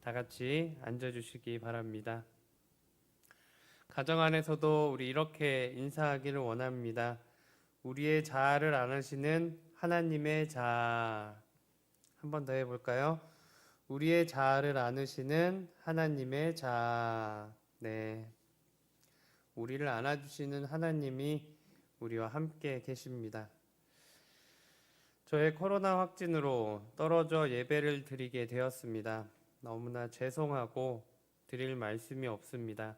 다 같이 앉아주시기 바랍니다. 가정 안에서도 우리 이렇게 인사하기를 원합니다. 우리의 자아를 안으시는 하나님의 자아. 한 번 더 해볼까요? 우리의 자아를 안으시는 하나님의 자아. 네. 우리를 안아주시는 하나님이 우리와 함께 계십니다. 저의 코로나 확진으로 떨어져 예배를 드리게 되었습니다. 너무나 죄송하고 드릴 말씀이 없습니다.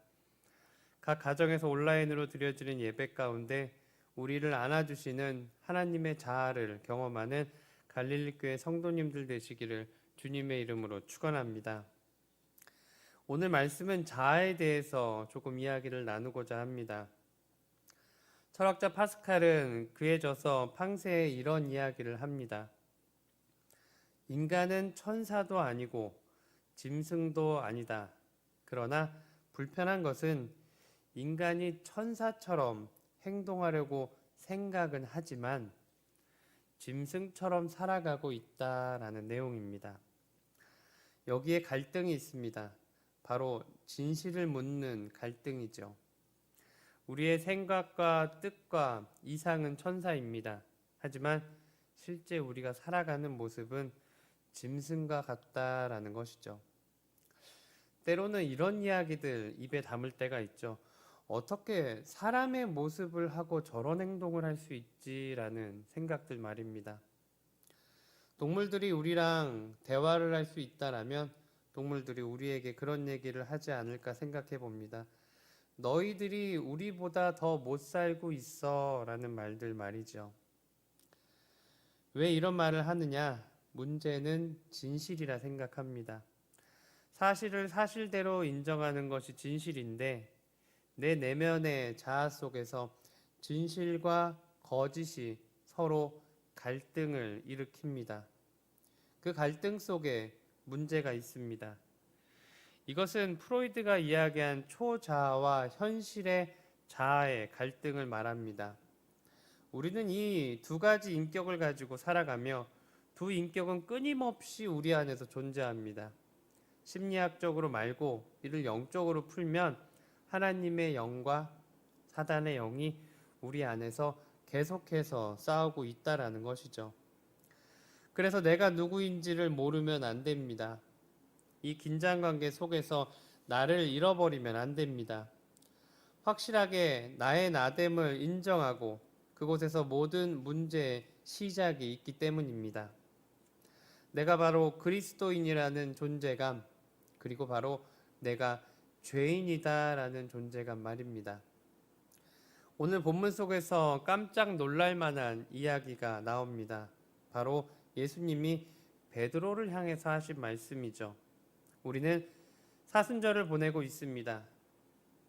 각 가정에서 온라인으로 드려지는 예배 가운데 우리를 안아주시는 하나님의 자아를 경험하는 갈릴리교회 성도님들 되시기를 주님의 이름으로 축원합니다. 오늘 말씀은 자아에 대해서 조금 이야기를 나누고자 합니다. 철학자 파스칼은 그에 져서 팡세에 이런 이야기를 합니다. 인간은 천사도 아니고 짐승도 아니다. 그러나 불편한 것은 인간이 천사처럼 행동하려고 생각은 하지만 짐승처럼 살아가고 있다라는 내용입니다. 여기에 갈등이 있습니다. 바로 진실을 묻는 갈등이죠. 우리의 생각과 뜻과 이상은 천사입니다. 하지만 실제 우리가 살아가는 모습은 짐승과 같다라는 것이죠. 때로는 이런 이야기들 입에 담을 때가 있죠. 어떻게 사람의 모습을 하고 저런 행동을 할 수 있지라는 생각들 말입니다. 동물들이 우리랑 대화를 할 수 있다라면 동물들이 우리에게 그런 얘기를 하지 않을까 생각해 봅니다. 너희들이 우리보다 더 못 살고 있어 라는 말들 말이죠. 왜 이런 말을 하느냐? 문제는 진실이라 생각합니다. 사실을 사실대로 인정하는 것이 진실인데 내 내면의 자아 속에서 진실과 거짓이 서로 갈등을 일으킵니다. 그 갈등 속에 문제가 있습니다. 이것은 프로이드가 이야기한 초자아와 현실의 자아의 갈등을 말합니다. 우리는 이 두 가지 인격을 가지고 살아가며 두 인격은 끊임없이 우리 안에서 존재합니다. 심리학적으로 말고 이를 영적으로 풀면 하나님의 영과 사단의 영이 우리 안에서 계속해서 싸우고 있다라는 것이죠. 그래서 내가 누구인지를 모르면 안 됩니다. 이 긴장관계 속에서 나를 잃어버리면 안 됩니다. 확실하게 나의 나됨을 인정하고 그곳에서 모든 문제의 시작이 있기 때문입니다. 내가 바로 그리스도인이라는 존재감, 그리고 바로 내가 죄인이다라는 존재감 말입니다. 오늘 본문 속에서 깜짝 놀랄 만한 이야기가 나옵니다. 바로 예수님이 베드로를 향해서 하신 말씀이죠. 우리는 사순절을 보내고 있습니다.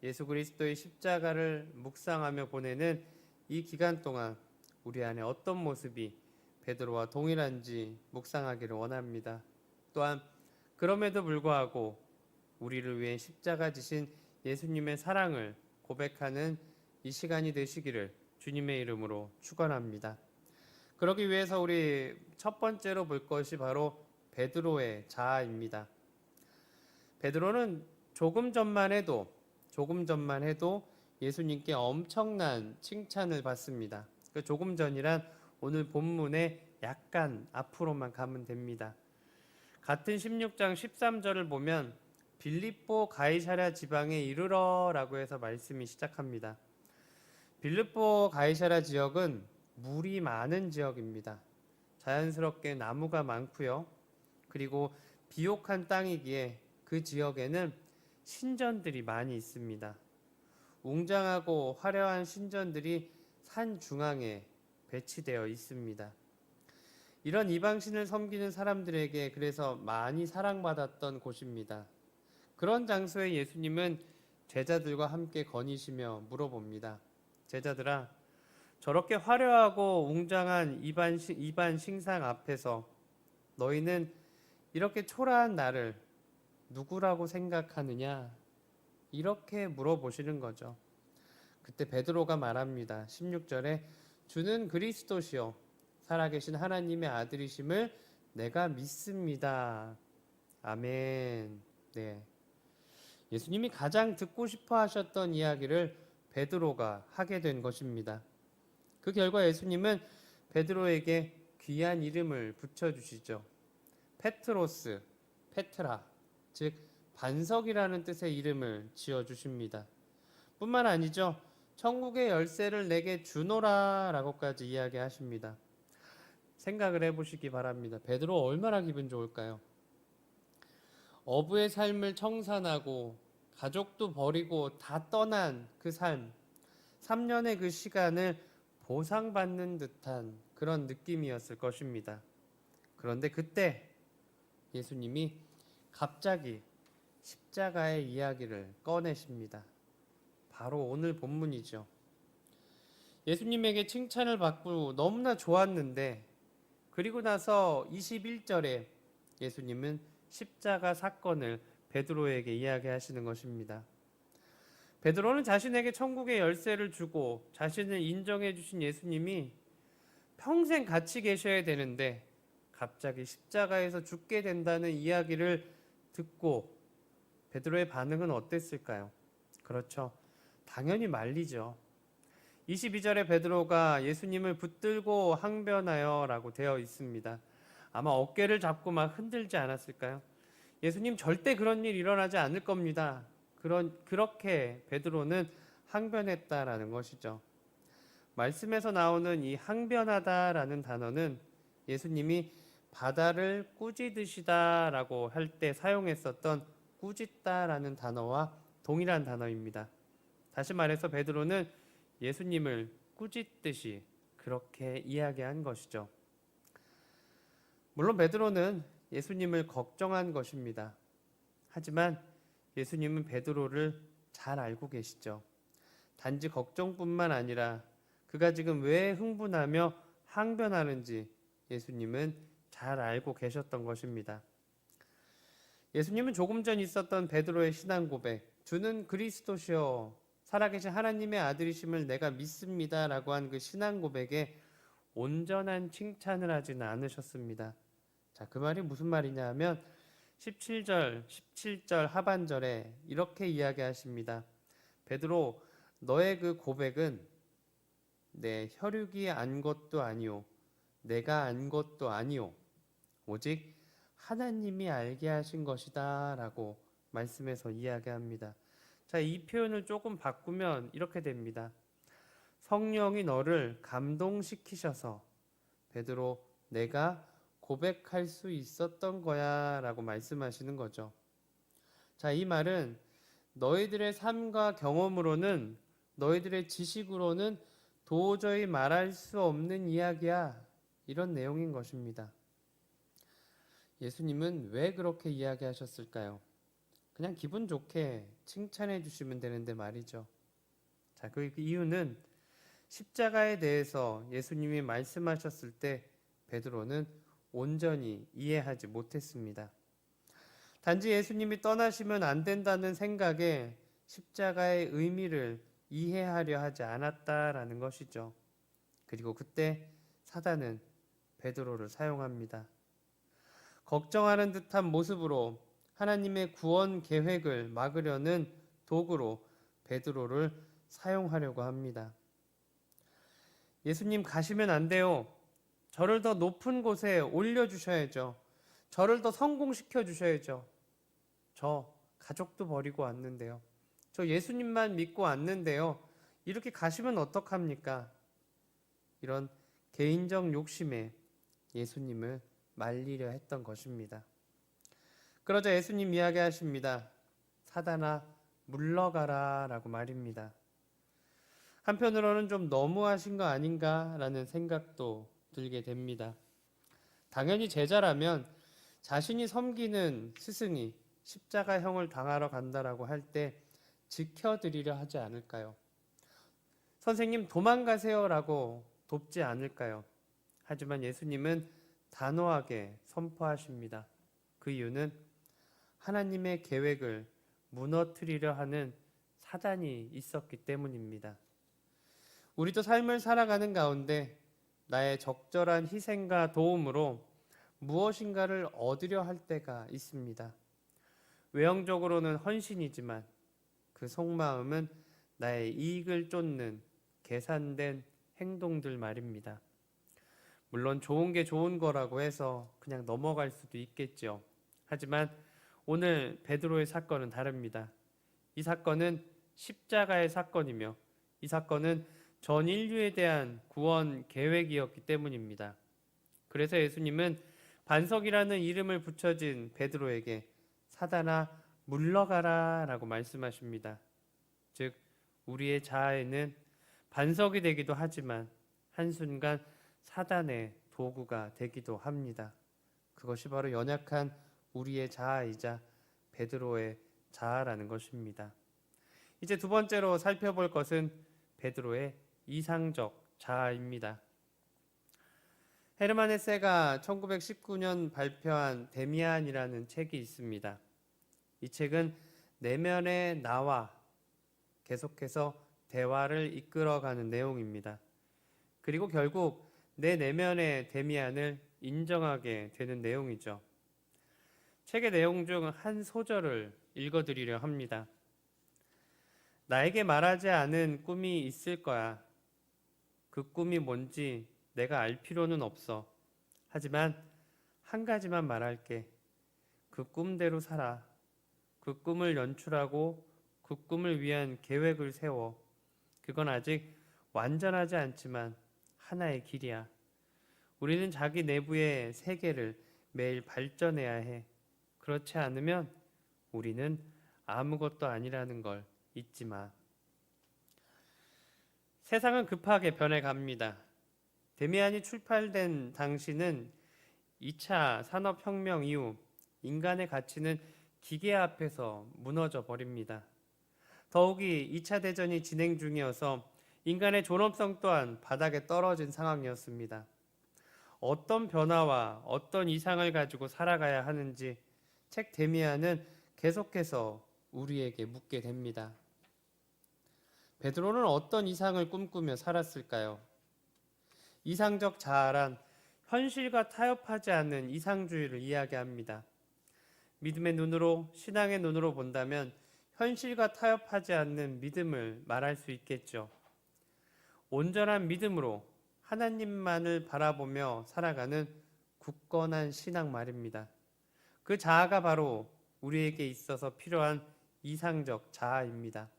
예수 그리스도의 십자가를 묵상하며 보내는 이 기간 동안 우리 안에 어떤 모습이 베드로와 동일한지 묵상하기를 원합니다. 또한 그럼에도 불구하고 우리를 위해 십자가 지신 예수님의 사랑을 고백하는 이 시간이 되시기를 주님의 이름으로 축원합니다. 그러기 위해서 우리 첫 번째로 볼 것이 바로 베드로의 자아입니다. 베드로는 조금 전만 해도 예수님께 엄청난 칭찬을 받습니다. 그 조금 전이란 오늘 본문의 약간 앞으로만 가면 됩니다. 같은 16장 13절을 보면 빌립보 가이사랴 지방에 이르러 라고 해서 말씀이 시작합니다. 빌립보 가이사랴 지역은 물이 많은 지역입니다. 자연스럽게 나무가 많고요. 그리고 비옥한 땅이기에 그 지역에는 신전들이 많이 있습니다. 웅장하고 화려한 신전들이 산 중앙에 배치되어 있습니다. 이런 이방신을 섬기는 사람들에게 그래서 많이 사랑받았던 곳입니다. 그런 장소에 예수님은 제자들과 함께 거니시며 물어봅니다. 제자들아, 저렇게 화려하고 웅장한 이반 신상 앞에서 너희는 이렇게 초라한 나를 누구라고 생각하느냐? 이렇게 물어보시는 거죠. 그때 베드로가 말합니다. 16절에 주는 그리스도시요 살아계신 하나님의 아들이심을 내가 믿습니다. 아멘. 네. 예수님이 가장 듣고 싶어 하셨던 이야기를 베드로가 하게 된 것입니다. 그 결과 예수님은 베드로에게 귀한 이름을 붙여주시죠. 페트로스, 페트라, 즉 반석이라는 뜻의 이름을 지어주십니다. 뿐만 아니죠. 천국의 열쇠를 내게 주노라 라고까지 이야기하십니다. 생각을 해보시기 바랍니다. 베드로 얼마나 기분 좋을까요? 어부의 삶을 청산하고 가족도 버리고 다 떠난 그 삶, 3년의 그 시간을 보상받는 듯한 그런 느낌이었을 것입니다. 그런데 그때 예수님이 갑자기 십자가의 이야기를 꺼내십니다. 바로 오늘 본문이죠. 예수님에게 칭찬을 받고 너무나 좋았는데 그리고 나서 21절에 예수님은 십자가 사건을 베드로에게 이야기하시는 것입니다. 베드로는 자신에게 천국의 열쇠를 주고 자신을 인정해 주신 예수님이 평생 같이 계셔야 되는데 갑자기 십자가에서 죽게 된다는 이야기를 듣고 베드로의 반응은 어땠을까요? 그렇죠. 당연히 말리죠. 22절에 베드로가 예수님을 붙들고 항변하여 라고 되어 있습니다. 아마 어깨를 잡고 막 흔들지 않았을까요? 예수님 절대 그런 일 일어나지 않을 겁니다. 그렇게 베드로는 항변했다라는 것이죠. 말씀에서 나오는 이 항변하다라는 단어는 예수님이 바다를 꾸짖으시다라고 할 때 사용했었던 꾸짖다라는 단어와 동일한 단어입니다. 다시 말해서 베드로는 예수님을 꾸짖듯이 그렇게 이야기한 것이죠. 물론 베드로는 예수님을 걱정한 것입니다. 하지만 예수님은 베드로를 잘 알고 계시죠. 단지 걱정뿐만 아니라 그가 지금 왜 흥분하며 항변하는지 예수님은 잘 알고 계셨던 것입니다. 예수님은 조금 전 있었던 베드로의 신앙 고백, 주는 그리스도시여 살아계신 하나님의 아들이심을 내가 믿습니다 라고 한 그 신앙 고백에 온전한 칭찬을 하지는 않으셨습니다. 자, 그 말이 무슨 말이냐 하면 17절 하반절에 이렇게 이야기하십니다. 베드로, 너의 그 고백은 내 혈육이 안 것도 아니오, 내가 안 것도 아니오, 오직 하나님이 알게 하신 것이다 라고 말씀해서 이야기합니다. 자, 이 표현을 조금 바꾸면 이렇게 됩니다. 성령이 너를 감동시키셔서 베드로, 내가 고백할 수 있었던 거야 라고 말씀하시는 거죠. 자, 이 말은 너희들의 삶과 경험으로는, 너희들의 지식으로는 도저히 말할 수 없는 이야기야, 이런 내용인 것입니다. 예수님은 왜 그렇게 이야기하셨을까요? 그냥 기분 좋게 칭찬해 주시면 되는데 말이죠. 자, 그 이유는 십자가에 대해서 예수님이 말씀하셨을 때 베드로는 온전히 이해하지 못했습니다. 단지 예수님이 떠나시면 안 된다는 생각에 십자가의 의미를 이해하려 하지 않았다라는 것이죠. 그리고 그때 사단은 베드로를 사용합니다. 걱정하는 듯한 모습으로 하나님의 구원 계획을 막으려는 도구로 베드로를 사용하려고 합니다. 예수님 가시면 안 돼요. 저를 더 높은 곳에 올려주셔야죠. 저를 더 성공시켜 주셔야죠. 저 가족도 버리고 왔는데요. 저 예수님만 믿고 왔는데요. 이렇게 가시면 어떡합니까? 이런 개인적 욕심에 예수님을 말리려 했던 것입니다. 그러자 예수님 이야기하십니다. 사단아 물러가라 라고 말입니다. 한편으로는 좀 너무하신 거 아닌가 라는 생각도 들게 됩니다. 당연히 제자라면 자신이 섬기는 스승이 십자가형을 당하러 간다라고 할 때 지켜드리려 하지 않을까요? 선생님 도망가세요 라고 돕지 않을까요? 하지만 예수님은 단호하게 선포하십니다. 그 이유는 하나님의 계획을 무너뜨리려 하는 사단이 있었기 때문입니다. 우리도 삶을 살아가는 가운데 나의 적절한 희생과 도움으로 무엇인가를 얻으려 할 때가 있습니다. 외형적으로는 헌신이지만 그 속마음은 나의 이익을 쫓는 계산된 행동들 말입니다. 물론 좋은 게 좋은 거라고 해서 그냥 넘어갈 수도 있겠죠. 하지만 오늘 베드로의 사건은 다릅니다. 이 사건은 십자가의 사건이며 이 사건은 전 인류에 대한 구원 계획이었기 때문입니다. 그래서 예수님은 반석이라는 이름을 붙여진 베드로에게 사단아 물러가라 라고 말씀하십니다. 즉 우리의 자아에는 반석이 되기도 하지만 한순간 사단의 도구가 되기도 합니다. 그것이 바로 연약한 우리의 자아이자 베드로의 자아라는 것입니다. 이제 두 번째로 살펴볼 것은 베드로의 이상적 자아입니다. 헤르만 헤세가 1919년 발표한 데미안이라는 책이 있습니다. 이 책은 내면의 나와 계속해서 대화를 이끌어가는 내용입니다. 그리고 결국 내 내면의 데미안을 인정하게 되는 내용이죠. 책의 내용 중 한 소절을 읽어드리려 합니다. 나에게 말하지 않은 꿈이 있을 거야. 그 꿈이 뭔지 내가 알 필요는 없어. 하지만 한 가지만 말할게. 그 꿈대로 살아. 그 꿈을 연출하고 그 꿈을 위한 계획을 세워. 그건 아직 완전하지 않지만 하나의 길이야. 우리는 자기 내부의 세계를 매일 발전해야 해. 그렇지 않으면 우리는 아무것도 아니라는 걸 잊지 마. 세상은 급하게 변해갑니다. 데미안이 출판된 당시는 2차 산업혁명 이후 인간의 가치는 기계 앞에서 무너져 버립니다. 더욱이 2차 대전이 진행 중이어서 인간의 존엄성 또한 바닥에 떨어진 상황이었습니다. 어떤 변화와 어떤 이상을 가지고 살아가야 하는지 책 데미안은 계속해서 우리에게 묻게 됩니다. 베드로는 어떤 이상을 꿈꾸며 살았을까요? 이상적 자아란 현실과 타협하지 않는 이상주의를 이야기합니다. 믿음의 눈으로, 신앙의 눈으로 본다면 현실과 타협하지 않는 믿음을 말할 수 있겠죠. 온전한 믿음으로 하나님만을 바라보며 살아가는 굳건한 신앙 말입니다. 그 자아가 바로 우리에게 있어서 필요한 이상적 자아입니다.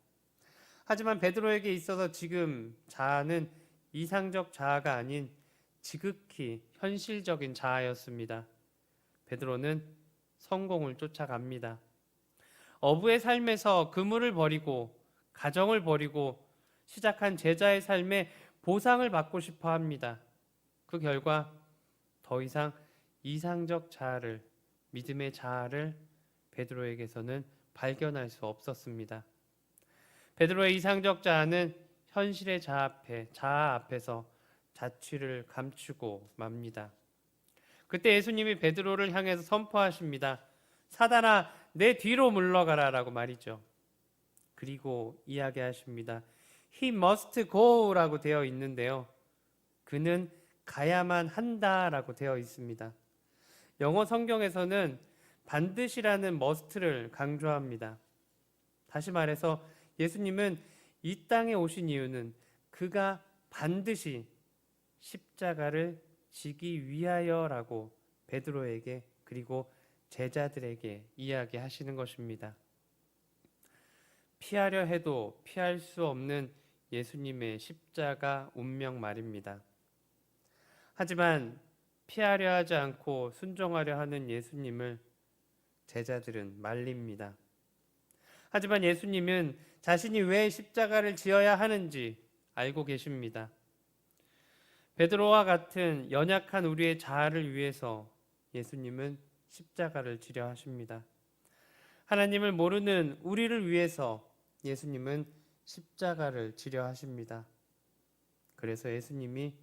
하지만 베드로에게 있어서 지금 자아는 이상적 자아가 아닌 지극히 현실적인 자아였습니다. 베드로는 성공을 쫓아갑니다. 어부의 삶에서 그물을 버리고 가정을 버리고 시작한 제자의 삶에 보상을 받고 싶어 합니다. 그 결과 더 이상 이상적 자아를, 믿음의 자아를 베드로에게서는 발견할 수 없었습니다. 베드로의 이상적 자아는 현실의 자아 앞에서 자취를 감추고 맙니다. 그때 예수님이 베드로를 향해서 선포하십니다. 사단아, 내 뒤로 물러가라 라고 말이죠. 그리고 이야기하십니다. He must go 라고 되어 있는데요. 그는 가야만 한다 라고 되어 있습니다. 영어 성경에서는 반드시라는 must를 강조합니다. 다시 말해서 예수님은 이 땅에 오신 이유는 그가 반드시 십자가를 지기 위하여라고 베드로에게 그리고 제자들에게 이야기하시는 것입니다. 피하려 해도 피할 수 없는 예수님의 십자가 운명 말입니다. 하지만 피하려 하지 않고 순종하려 하는 예수님을 제자들은 말립니다. 하지만 예수님은 자신이 왜 십자가를 지어야 하는지 알고 계십니다. 베드로와 같은 연약한 우리의 자아를 위해서 예수님은 십자가를 지려 하십니다. 하나님을 모르는 우리를 위해서 예수님은 십자가를 지려 하십니다. 그래서 예수님이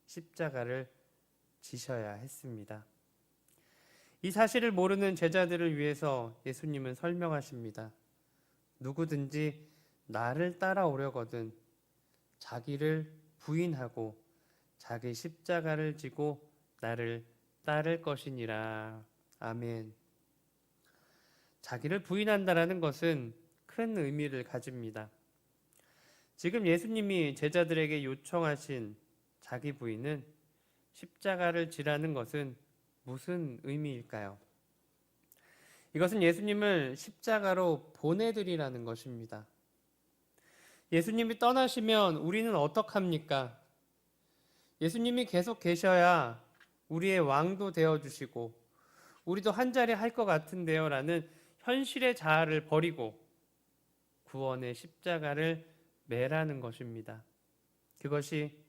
십자가를 지셔야 했습니다. 이 사실을 모르는 제자들을 위해서 예수님은 설명하십니다. 누구든지 나를 따라오려거든 자기를 부인하고 자기 십자가를 지고 나를 따를 것이니라. 아멘. 자기를 부인한다라는 것은 큰 의미를 가집니다. 지금 예수님이 제자들에게 요청하신 자기 부인은 십자가를 지라는 것은 무슨 의미일까요? 이것은 예수님을 십자가로 보내드리라는 것입니다. 예수님이 떠나시면 우리는 어떡합니까? 예수님이 계속 계셔야 우리의 왕도 되어주시고 우리도 한 자리 할 것 같은데요 라는 현실의 자아를 버리고 구원의 십자가를 매라는 것입니다. 그것이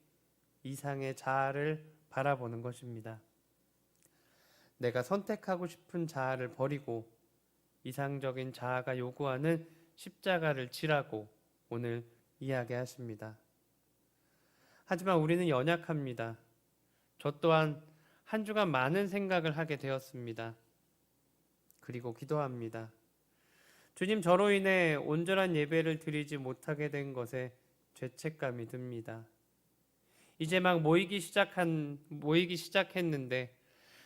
이상의 자아를 바라보는 것입니다. 내가 선택하고 싶은 자아를 버리고 이상적인 자아가 요구하는 십자가를 지라고 오늘 이야기하십니다. 하지만 우리는 연약합니다. 저 또한 한 주간 많은 생각을 하게 되었습니다. 그리고 기도합니다. 주님, 저로 인해 온전한 예배를 드리지 못하게 된 것에 죄책감이 듭니다. 이제 막 모이기 시작했는데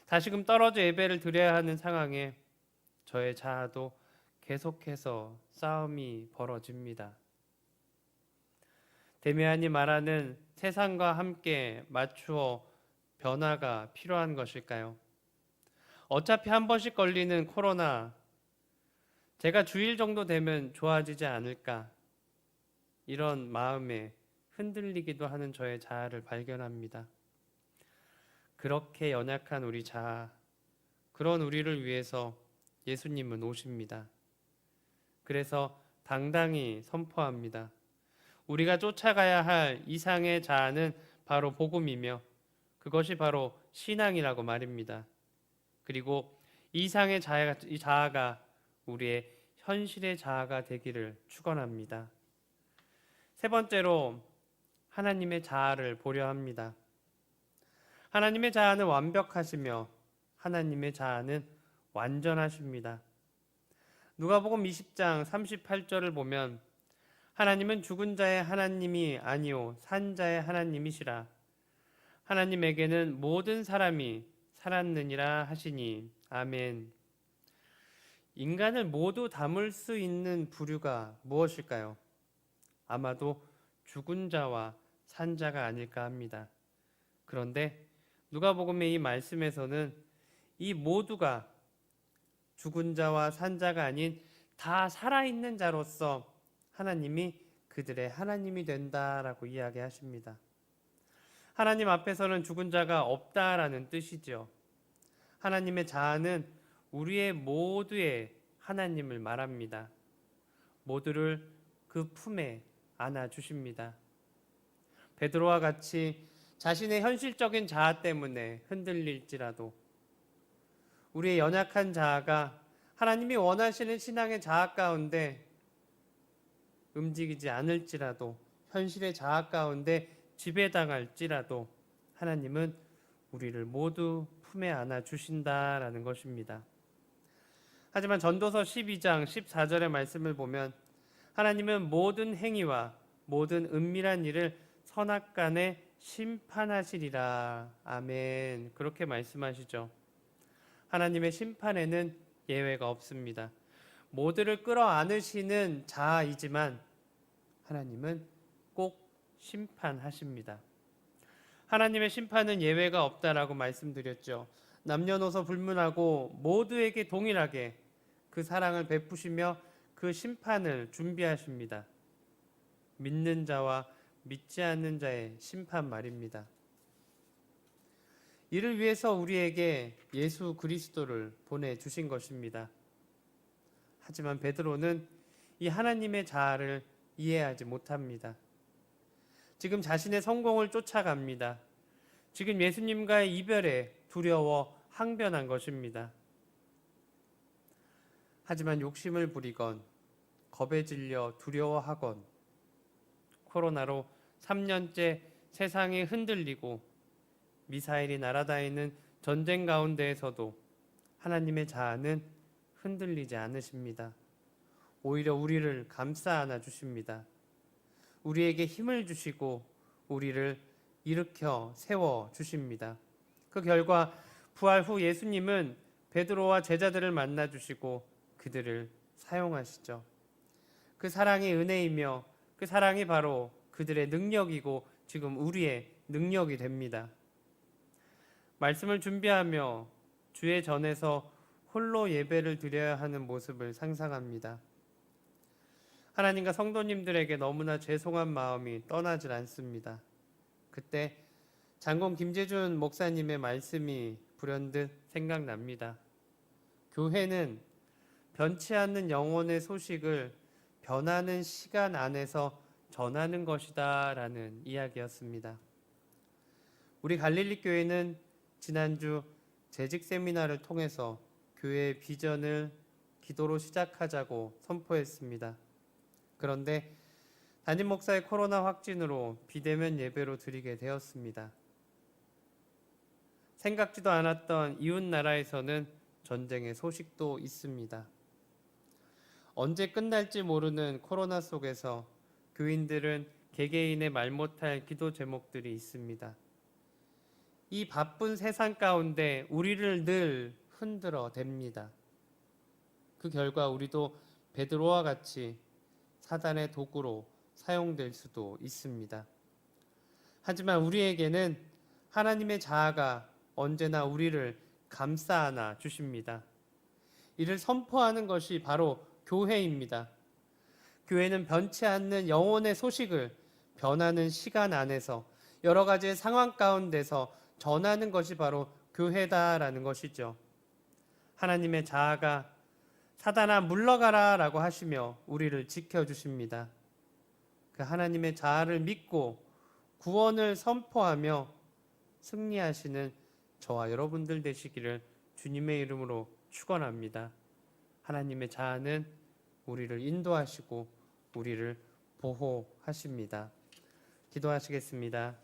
다시금 떨어져 예배를 드려야 하는 상황에 저의 자아도 계속해서 싸움이 벌어집니다. 데미안이 말하는 세상과 함께 맞추어 변화가 필요한 것일까요? 어차피 한 번씩 걸리는 코로나, 제가 주일 정도 되면 좋아지지 않을까? 이런 마음에 흔들리기도 하는 저의 자아를 발견합니다. 그렇게 연약한 우리 자아, 그런 우리를 위해서 예수님은 오십니다. 그래서 당당히 선포합니다. 우리가 쫓아가야 할 이상의 자아는 바로 복음이며 그것이 바로 신앙이라고 말입니다. 그리고 이상의 자아가 우리의 현실의 자아가 되기를 축원합니다. 세 번째로 하나님의 자아를 보려 합니다. 하나님의 자아는 완벽하시며 하나님의 자아는 완전하십니다. 누가복음 20장 38절을 보면 하나님은 죽은 자의 하나님이 아니요 산 자의 하나님이시라. 하나님에게는 모든 사람이 살았느니라 하시니 아멘. 인간을 모두 담을 수 있는 부류가 무엇일까요? 아마도 죽은 자와 산 자가 아닐까 합니다. 그런데 누가복음의 이 말씀에서는 이 모두가 죽은 자와 산 자가 아닌 다 살아있는 자로서 하나님이 그들의 하나님이 된다라고 이야기하십니다. 하나님 앞에서는 죽은 자가 없다라는 뜻이죠. 하나님의 자아는 우리의 모두의 하나님을 말합니다. 모두를 그 품에 안아주십니다. 베드로와 같이 자신의 현실적인 자아 때문에 흔들릴지라도 우리의 연약한 자아가 하나님이 원하시는 신앙의 자아 가운데 움직이지 않을지라도 현실의 자아 가운데 지배당할지라도 하나님은 우리를 모두 품에 안아 주신다라는 것입니다. 하지만 전도서 12장 14절의 말씀을 보면 하나님은 모든 행위와 모든 은밀한 일을 선악간에 심판하시리라. 아멘. 그렇게 말씀하시죠. 하나님의 심판에는 예외가 없습니다. 모두를 끌어안으시는 자아이지만 하나님은 꼭 심판하십니다. 하나님의 심판은 예외가 없다라고 말씀드렸죠. 남녀노소 불문하고 모두에게 동일하게 그 사랑을 베푸시며 그 심판을 준비하십니다. 믿는 자와 믿지 않는 자의 심판 말입니다. 이를 위해서 우리에게 예수 그리스도를 보내주신 것입니다. 하지만 베드로는 이 하나님의 자아를 이해하지 못합니다. 지금 자신의 성공을 쫓아갑니다. 지금 예수님과의 이별에 두려워 항변한 것입니다. 하지만 욕심을 부리건 겁에 질려 두려워하건 코로나로 3년째 세상이 흔들리고 미사일이 날아다니는 전쟁 가운데에서도 하나님의 자아는 흔들리지 않으십니다. 오히려 우리를 감싸 안아 주십니다. 우리에게 힘을 주시고 우리를 일으켜 세워 주십니다. 그 결과 부활 후 예수님은 베드로와 제자들을 만나 주시고 그들을 사용하시죠. 그 사랑이 은혜이며 그 사랑이 바로 그들의 능력이고 지금 우리의 능력이 됩니다. 말씀을 준비하며 주의 전에서 홀로 예배를 드려야 하는 모습을 상상합니다. 하나님과 성도님들에게 너무나 죄송한 마음이 떠나질 않습니다. 그때 장공 김재준 목사님의 말씀이 불현듯 생각납니다. 교회는 변치 않는 영혼의 소식을 변하는 시간 안에서 전하는 것이다 라는 이야기였습니다. 우리 갈릴리 교회는 지난주 재직 세미나를 통해서 교회의 비전을 기도로 시작하자고 선포했습니다. 그런데 담임 목사의 코로나 확진으로 비대면 예배로 드리게 되었습니다. 생각지도 않았던 이웃 나라에서는 전쟁의 소식도 있습니다. 언제 끝날지 모르는 코로나 속에서 교인들은 개개인의 말 못할 기도 제목들이 있습니다. 이 바쁜 세상 가운데 우리를 늘 흔들어 댑니다. 그 결과 우리도 베드로와 같이 사단의 도구로 사용될 수도 있습니다. 하지만 우리에게는 하나님의 자아가 언제나 우리를 감싸 안아 주십니다. 이를 선포하는 것이 바로 교회입니다. 교회는 변치 않는 영혼의 소식을 변하는 시간 안에서 여러 가지의 상황 가운데서 전하는 것이 바로 교회다라는 것이죠. 하나님의 자아가 사단아 물러가라 라고 하시며 우리를 지켜주십니다. 그 하나님의 자아를 믿고 구원을 선포하며 승리하시는 저와 여러분들 되시기를 주님의 이름으로 축원합니다. 하나님의 자아는 우리를 인도하시고 우리를 보호하십니다. 기도하시겠습니다.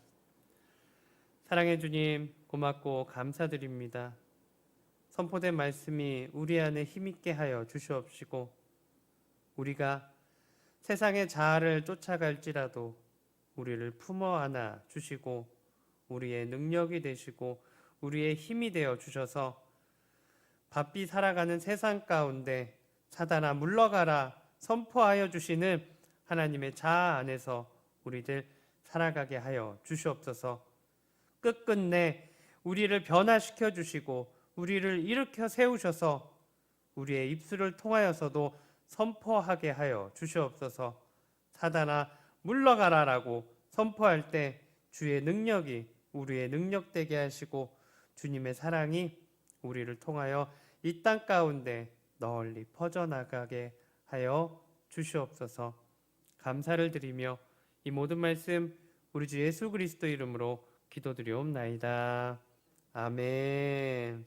사랑의 주님, 고맙고 감사드립니다. 선포된 말씀이 우리 안에 힘있게 하여 주시옵시고 우리가 세상의 자아를 쫓아갈지라도 우리를 품어 안아 주시고 우리의 능력이 되시고 우리의 힘이 되어 주셔서 바삐 살아가는 세상 가운데 사단아 물러가라 선포하여 주시는 하나님의 자아 안에서 우리들 살아가게 하여 주시옵소서. 끝끝내 우리를 변화시켜 주시고 우리를 일으켜 세우셔서 우리의 입술을 통하여서도 선포하게 하여 주시옵소서. 사단아 물러가라라고 선포할 때 주의 능력이 우리의 능력 되게 하시고 주님의 사랑이 우리를 통하여 이 땅 가운데 널리 퍼져나가게 하여 주시옵소서. 감사를 드리며 이 모든 말씀 우리 주 예수 그리스도 이름으로 기도드리옵나이다. 아멘.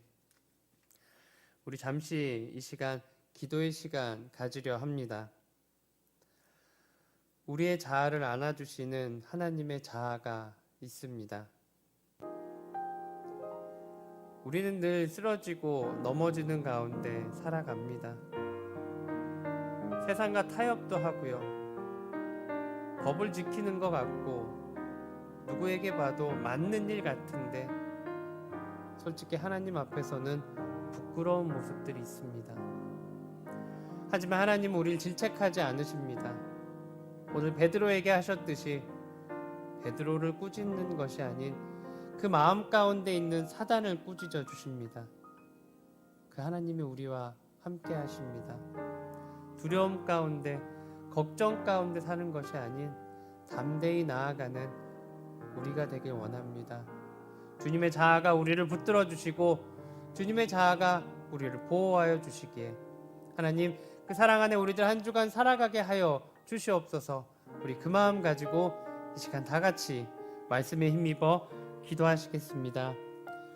우리 잠시 이 시간 기도의 시간 가지려 합니다. 우리의 자아를 안아주시는 하나님의 자아가 있습니다. 우리는 늘 쓰러지고 넘어지는 가운데 살아갑니다. 세상과 타협도 하고요. 법을 지키는 것 같고 누구에게 봐도 맞는 일 같은데 솔직히 하나님 앞에서는 부끄러운 모습들이 있습니다. 하지만 하나님은 우리를 질책하지 않으십니다. 오늘 베드로에게 하셨듯이 베드로를 꾸짖는 것이 아닌 그 마음 가운데 있는 사단을 꾸짖어 주십니다. 그 하나님이 우리와 함께 하십니다. 두려움 가운데 걱정 가운데 사는 것이 아닌 담대히 나아가는 우리가 되길 원합니다. 주님의 자아가 우리를 붙들어 주시고 주님의 자아가 우리를 보호하여 주시기에 하나님 그 사랑 안에 우리들 한 주간 살아가게 하여 주시옵소서. 우리 그 마음 가지고 이 시간 다 같이 말씀에 힘입어 기도하시겠습니다.